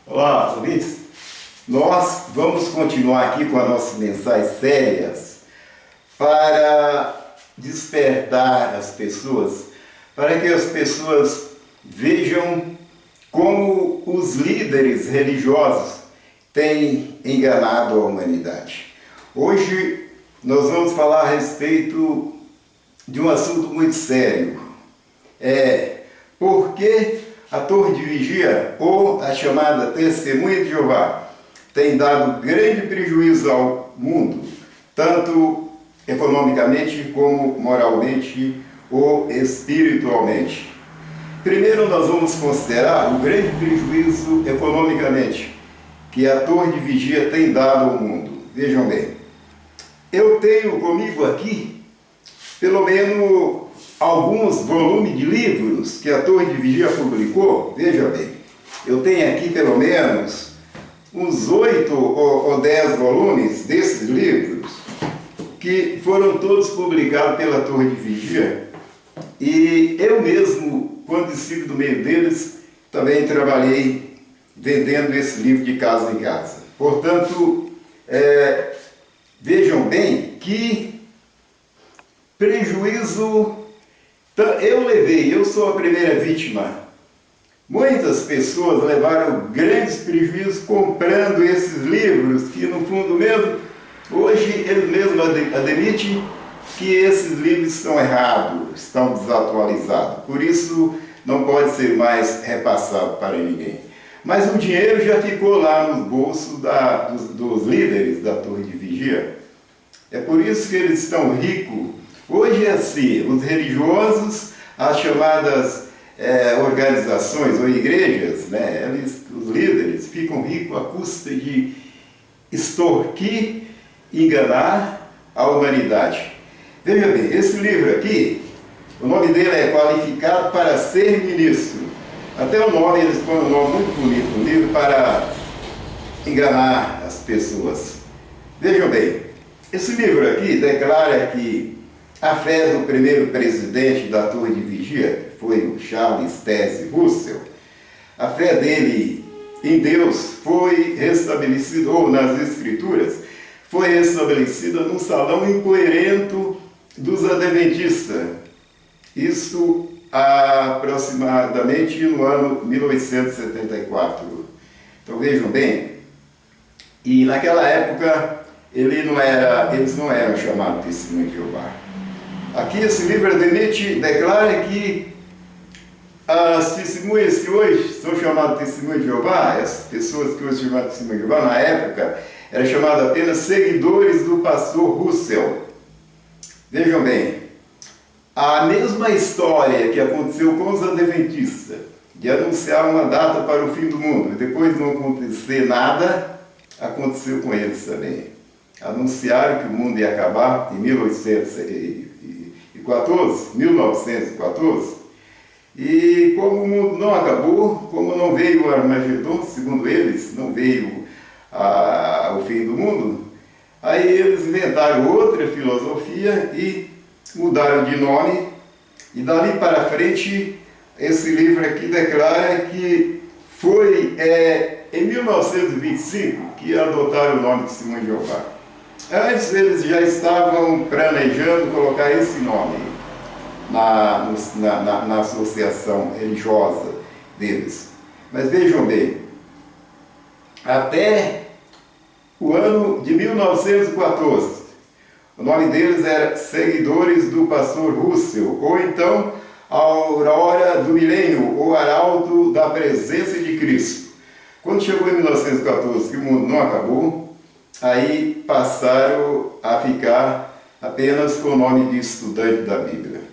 Olá, ouvintes. Nós vamos continuar aqui com as nossas mensagens sérias para despertar as pessoas, para que as pessoas vejam como os líderes religiosos têm enganado a humanidade. Hoje nós vamos falar a respeito de um assunto muito sério. Por que a Torre de Vigia, ou a chamada Testemunha de Jeová, tem dado grande prejuízo ao mundo, tanto economicamente como moralmente ou espiritualmente. Primeiro nós vamos considerar o grande prejuízo economicamente que a Torre de Vigia tem dado ao mundo. Vejam bem, eu tenho comigo aqui pelo menos alguns volumes de livros que a Torre de Vigia publicou. Veja bem, eu tenho aqui pelo menos uns 8 ou 10 volumes desses livros que foram todos publicados pela Torre de Vigia, e eu mesmo, quando estive do meio deles, também trabalhei vendendo esse livro de casa em casa. Portanto, vejam bem que prejuízo eu levei, eu sou a primeira vítima. Muitas pessoas levaram grandes prejuízos comprando esses livros, que no fundo mesmo, hoje eles mesmos admitem que esses livros estão errados, estão desatualizados. Por isso não pode ser mais repassado para ninguém. Mas o dinheiro já ficou lá nos bolsos dos líderes da Torre de Vigia. É por isso que eles estão ricos. Hoje é assim, os religiosos, as chamadas organizações ou igrejas, os líderes ficam ricos à custa de extorquir, enganar a humanidade. Veja bem, esse livro aqui, o nome dele é Qualificado para Ser Ministro. Até o nome, eles põem um nome muito bonito no livro para enganar as pessoas. Vejam bem, esse livro aqui declara que a fé do primeiro presidente da Torre de Vigia, que foi o Charles Taze Russell, a fé dele em Deus foi restabelecida, ou nas Escrituras, foi restabelecida num salão empoeirento dos Adventistas. Isso aproximadamente no ano 1874. Então vejam bem, e naquela época eles não eram chamados de Testemunha de Jeová. Aqui esse livro declara que as testemunhas que hoje são chamadas de Testemunha de Jeová, as pessoas que hoje são chamadas de Testemunha de Jeová, na época eram chamadas apenas seguidores do pastor Russell. Vejam bem, a mesma história que aconteceu com os adventistas, de anunciar uma data para o fim do mundo, e depois não acontecer nada, aconteceu com eles também. Anunciaram que o mundo ia acabar em 1914, e como o mundo não acabou, como não veio o Armagedon, segundo eles, não veio o fim do mundo, aí eles inventaram outra filosofia e mudaram de nome, e dali para frente esse livro aqui declara que foi em 1925 que adotaram o nome de Testemunha de Jeová. Antes eles já estavam planejando colocar esse nome na associação religiosa deles. Mas vejam bem, até o ano de 1914, o nome deles era Seguidores do Pastor Russell, ou então Aurora do Milênio, ou Arauto da Presença de Cristo. Quando chegou em 1914, que o mundo não acabou, aí passaram a ficar apenas com o nome de estudante da Bíblia.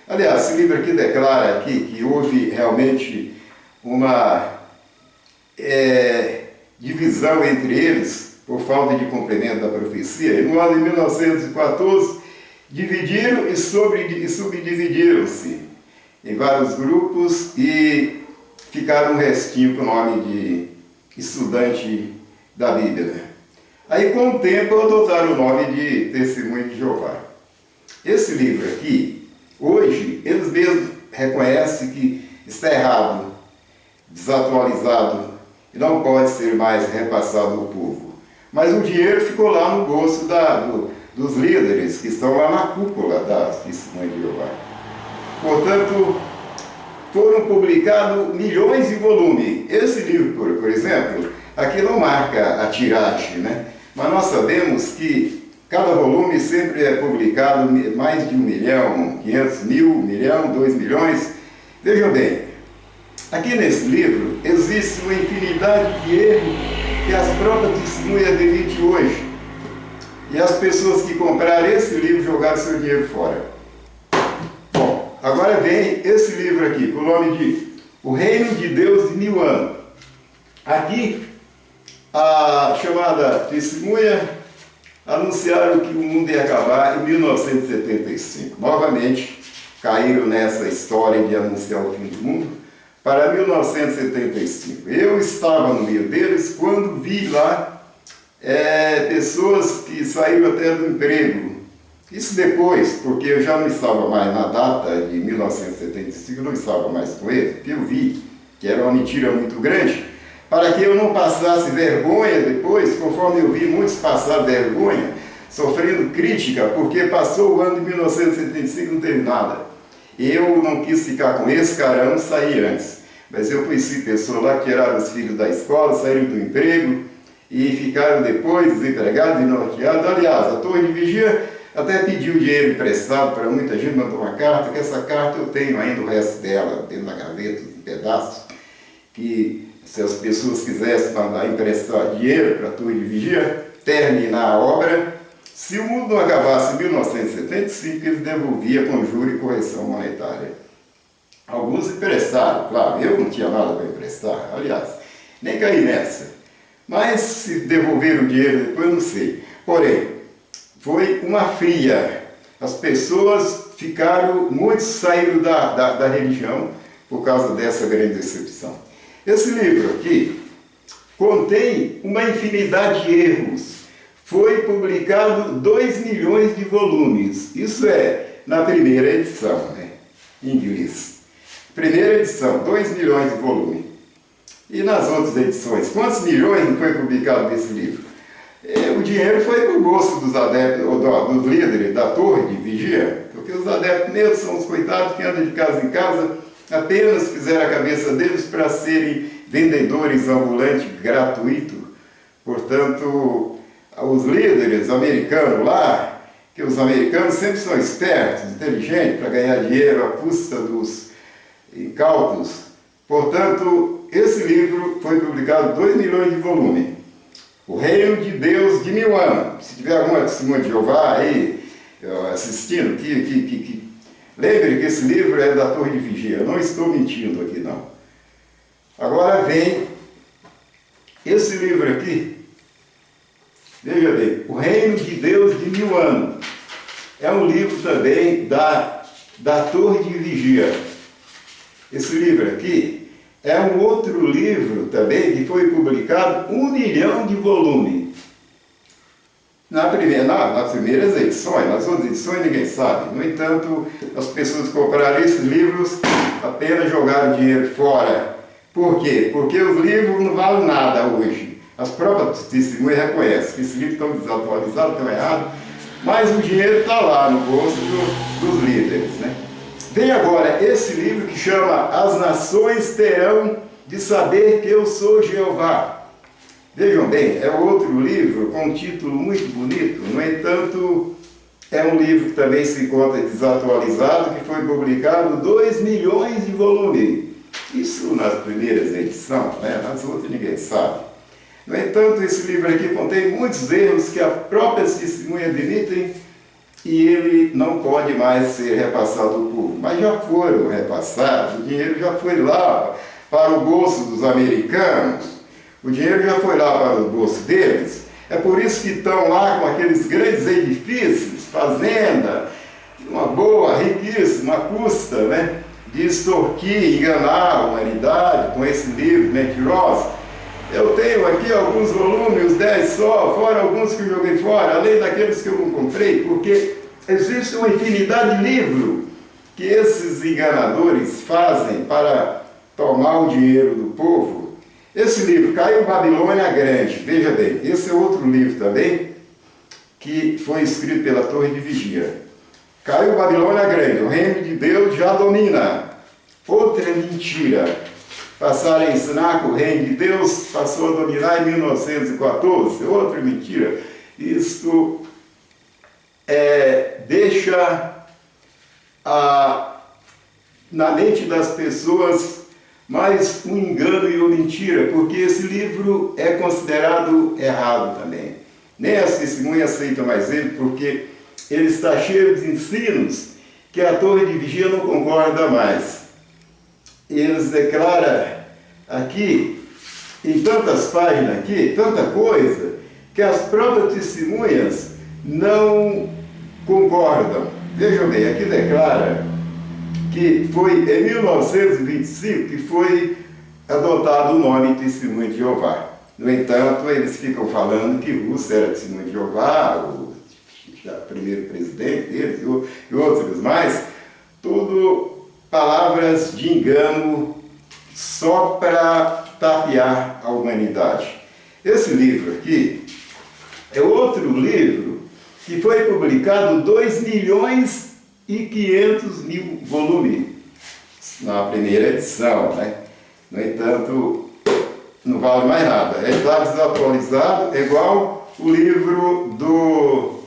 Aliás, esse livro aqui declara aqui que houve realmente uma divisão entre eles por falta de cumprimento da profecia. E no ano de 1914, dividiram e subdividiram-se em vários grupos e ficaram um restinho com o nome de estudante da Bíblia. Aí, com o tempo, adotaram o nome de Testemunha de Jeová. Esse livro aqui, hoje, eles mesmos reconhecem que está errado, desatualizado e não pode ser mais repassado ao povo. Mas o dinheiro ficou lá no bolso dos líderes que estão lá na cúpula da Testemunha de Jeová. Portanto, foram publicados milhões de volumes. Esse livro, por exemplo, aqui não marca a tiragem, né? Mas nós sabemos que cada volume sempre é publicado mais de 1 milhão, 500 mil, 1 milhão, 2 milhões. Vejam bem, aqui nesse livro existe uma infinidade de erros que as próprias testemunhas admitem hoje. E as pessoas que compraram esse livro jogaram seu dinheiro fora. Bom, agora vem esse livro aqui, com o nome de O Reino de Deus de 1000 anos. Aqui, a chamada testemunha anunciaram que o mundo ia acabar em 1975. Novamente, caíram nessa história de anunciar o fim do mundo para 1975. Eu estava no meio deles quando vi lá pessoas que saíram até do emprego. Isso depois, porque eu já não estava mais na data de 1975, eu não estava mais com eles, porque eu vi que era uma mentira muito grande, para que eu não passasse vergonha depois, conforme eu vi muitos passar vergonha, sofrendo crítica, porque passou o ano de 1975 e não teve nada. Eu não quis ficar com esse carão, saí antes. Mas eu conheci pessoas lá que tiraram os filhos da escola, saíram do emprego e ficaram depois desempregados e norteados. Aliás, a Torre de Vigia até pediu dinheiro emprestado para muita gente, mandou uma carta, que essa carta eu tenho ainda o resto dela, dentro da gaveta, em pedaços, que se as pessoas quisessem mandar emprestar dinheiro para a Torre de Vigia, terminar a obra, se o mundo não acabasse em 1975, eles devolviam com juros e correção monetária. Alguns emprestaram, claro, eu não tinha nada para emprestar, aliás, nem caí nessa. Mas se devolveram o dinheiro depois, eu não sei. Porém, foi uma fria. As pessoas ficaram, muitos saíram da religião por causa dessa grande decepção. Esse livro aqui contém uma infinidade de erros. Foi publicado 2 milhões de volumes. Isso é na primeira edição, né, em inglês. Primeira edição, 2 milhões de volumes. E nas outras edições, quantos milhões não foi publicado nesse livro? O dinheiro foi para o gosto dos adeptos, ou dos líderes da Torre de Vigia, porque os adeptos mesmo são os coitados que andam de casa em casa, apenas fizeram a cabeça deles para serem vendedores ambulantes gratuitos. Portanto, os líderes americanos lá, que os americanos sempre são espertos, inteligentes, para ganhar dinheiro à custa dos incautos. Portanto, esse livro foi publicado 2 milhões de volumes. O Reino de Deus de 1000 anos. Se tiver alguma testemunha de Jeová aí assistindo, lembre que esse livro é da Torre de Vigia. Eu não estou mentindo aqui, não. Agora vem esse livro aqui. Veja bem, O Reino de Deus de 1000 anos. É um livro também da Torre de Vigia. Esse livro aqui é um outro livro também que foi publicado 1 milhão de volumes. Nas primeiras edições, nas outras edições ninguém sabe. No entanto, as pessoas que compraram esses livros apenas jogaram dinheiro fora. Por quê? Porque os livros não valem nada hoje. As próprias testemunhas reconhecem que esses livros estão desatualizados, estão errados, mas o dinheiro está lá no bolso dos líderes, né? Vem agora esse livro que chama As Nações Terão de Saber que Eu Sou Jeová. Vejam bem, é outro livro com um título muito bonito, no entanto, é um livro que também se encontra desatualizado, que foi publicado 2 milhões de volumes. Isso nas primeiras edições, né? Nas outras ninguém sabe. No entanto, esse livro aqui contém muitos erros que a própria testemunha admitem e ele não pode mais ser repassado ao povo. Mas já foram repassados, o dinheiro já foi lá para o bolso dos americanos, o dinheiro já foi lá para o bolso deles. É por isso que estão lá com aqueles grandes edifícios, fazenda, uma boa, riquíssima custa, né, de extorquir, enganar a humanidade com esse livro mentiroso. Eu tenho aqui alguns volumes, 10 só, fora alguns que eu joguei fora, além daqueles que eu não comprei, porque existe uma infinidade de livros que esses enganadores fazem para tomar o dinheiro do povo Esse livro, Caiu Babilônia Grande, veja bem, esse é outro livro também, que foi escrito pela Torre de Vigia. Caiu Babilônia Grande, o reino de Deus já domina. Outra mentira. Passaram a ensinar que o reino de Deus passou a dominar em 1914. Outra mentira. Isto deixa na mente das pessoas mais um engano e uma mentira, porque esse livro é considerado errado também. Nem as testemunhas aceitam mais ele, porque ele está cheio de ensinos que a Torre de Vigia não concorda mais. Eles declaram aqui, em tantas páginas aqui, tanta coisa, que as próprias testemunhas não concordam. Vejam bem, aqui declara que foi em 1925 que foi adotado o nome Testemunha de Jeová. No entanto, eles ficam falando que Russo era Testemunha de Jeová, o primeiro presidente deles e outros mais, tudo palavras de engano só para tapear a humanidade. Esse livro aqui é outro livro que foi publicado 2.500.000 volumes na primeira edição, né? No entanto, não vale mais nada. Ele está desatualizado, é igual o livro do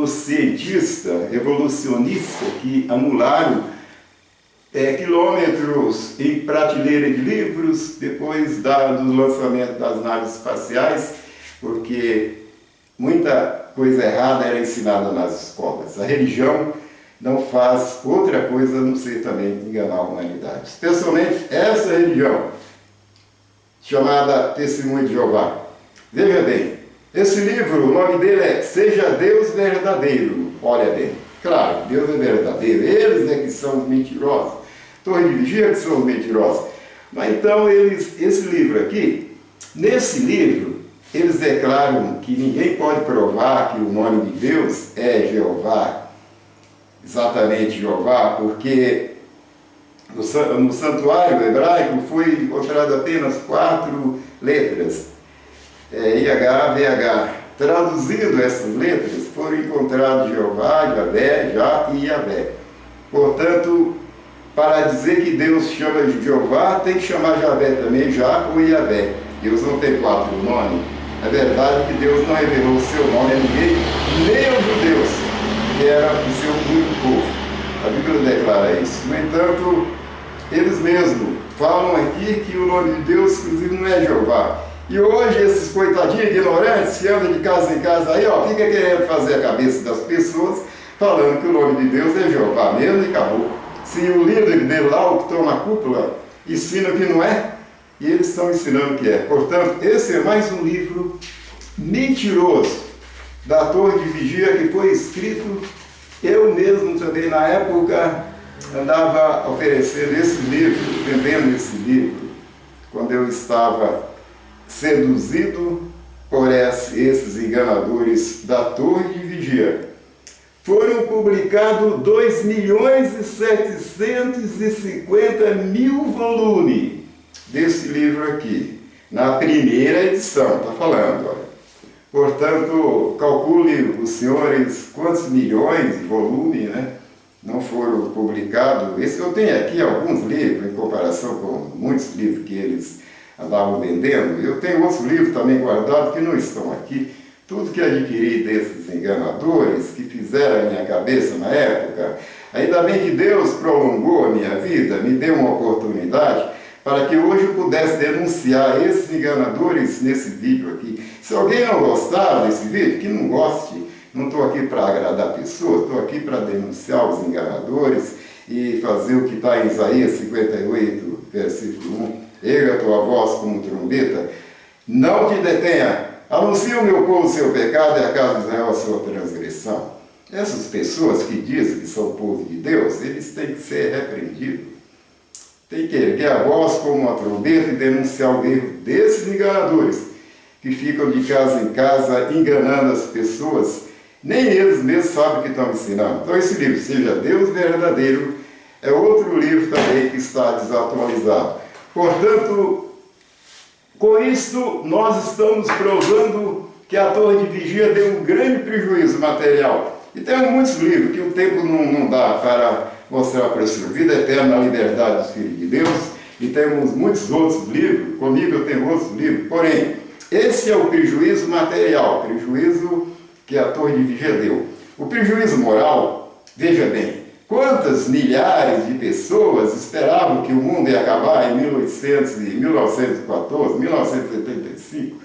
cientista revolucionista que anularam quilômetros em prateleira de livros depois do lançamento das naves espaciais, porque muita coisa errada era ensinada nas escolas. A religião não faz outra coisa a não ser também enganar a humanidade. Especialmente essa religião, chamada Testemunha de Jeová. Veja bem, esse livro, o nome dele é Seja Deus Verdadeiro. Olha bem, claro, Deus é verdadeiro, eles é que são mentirosos. Torre de Vigia que são mentirosos. Mas então, esse livro aqui, nesse livro, eles declaram que ninguém pode provar que o nome de Deus é Jeová, exatamente Jeová, porque no santuário hebraico foi encontrado apenas 4 letras, IH, VH. Traduzindo essas letras, foram encontrados Jeová, Javé, Já e Yavé. Portanto, para dizer que Deus chama de Jeová, tem que chamar Javé também, Já ou Yavé. Deus não tem 4 nomes. É verdade que Deus não revelou o seu nome a ninguém, nem aos judeus, que era o seu único povo. A Bíblia declara isso. No entanto, eles mesmos falam aqui que o nome de Deus, inclusive, não é Jeová. E hoje esses coitadinhos ignorantes que andam de casa em casa aí, ó, fica querendo fazer a cabeça das pessoas, falando que o nome de Deus é Jeová mesmo e acabou. Se o líder dele lá, o que estão na cúpula, ensina que não é, e eles estão ensinando que é. Portanto, esse é mais um livro mentiroso da Torre de Vigia que foi escrito. Eu mesmo também, na época, andava oferecendo esse livro, vendendo esse livro, quando eu estava seduzido por esses enganadores da Torre de Vigia. Foram publicados 2.750.000 volumes desse livro aqui, na primeira edição, está falando, olha. Portanto, calcule os senhores quantos milhões de volumes, né, não foram publicados. Esse eu tenho aqui alguns livros, em comparação com muitos livros que eles andavam vendendo. Eu tenho outros livros também guardados que não estão aqui. Tudo que adquiri desses enganadores, que fizeram a minha cabeça na época, ainda bem que Deus prolongou a minha vida, me deu uma oportunidade para que hoje eu pudesse denunciar esses enganadores nesse vídeo aqui. Se alguém não gostar desse vídeo, que não goste, não estou aqui para agradar pessoas, estou aqui para denunciar os enganadores e fazer o que está em Isaías 58, versículo 1. Erga a tua voz como trombeta, não te detenha, anuncia o meu povo o seu pecado e a casa de Israel a sua transgressão. Essas pessoas que dizem que são o povo de Deus, eles têm que ser repreendidos. Tem que erguer a voz como uma trombeta e denunciar o erro desses enganadores que ficam de casa em casa enganando as pessoas. Nem eles mesmos sabem o que estão ensinando. Então esse livro, Seja Deus Verdadeiro, é outro livro também que está desatualizado. Portanto, Com isto, nós estamos provando que a torre de vigia deu um grande prejuízo material. E temos muitos livros que o tempo não dá para mostrar para o senhor. Vida Eterna, a Liberdade dos Filhos de Deus. E temos muitos outros livros. Comigo eu tenho outros livros. Porém, esse é o prejuízo material, o prejuízo que a torre de vigia deu. O prejuízo moral, veja bem, quantas milhares de pessoas esperavam que o mundo ia acabar em 1914, 1975?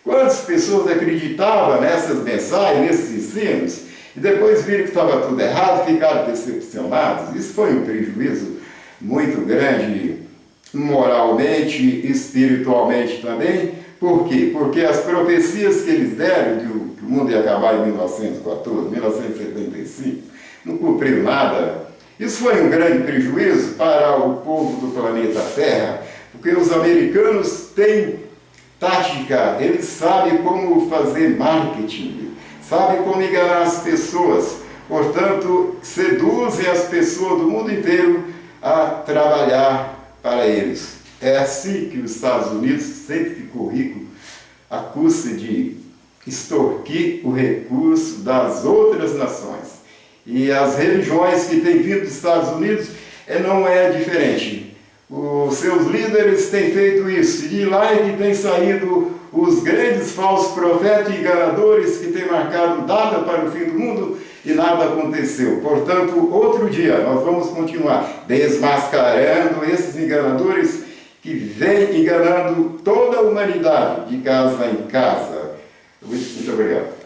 Quantas pessoas acreditavam nessas mensagens, nesses ensinos, e depois viram que estava tudo errado, ficaram decepcionados? Isso foi um prejuízo muito grande, moralmente e espiritualmente também. Por quê? Porque as profecias que eles deram de que o mundo ia acabar em 1914, 1975, não cumpriu nada. Isso foi um grande prejuízo para o povo do planeta Terra, porque os americanos têm tática, eles sabem como fazer marketing, sabem como enganar as pessoas, portanto, seduzem as pessoas do mundo inteiro a trabalhar para eles. É assim que os Estados Unidos sempre ficou rico, à custa de extorquir o recurso das outras nações. E as religiões que têm vindo dos Estados Unidos não é diferente. Os seus líderes têm feito isso. E de lá é que têm saído os grandes falsos profetas e enganadores que têm marcado data para o fim do mundo e nada aconteceu. Portanto, outro dia nós vamos continuar desmascarando esses enganadores que vêm enganando toda a humanidade de casa em casa. Muito obrigado.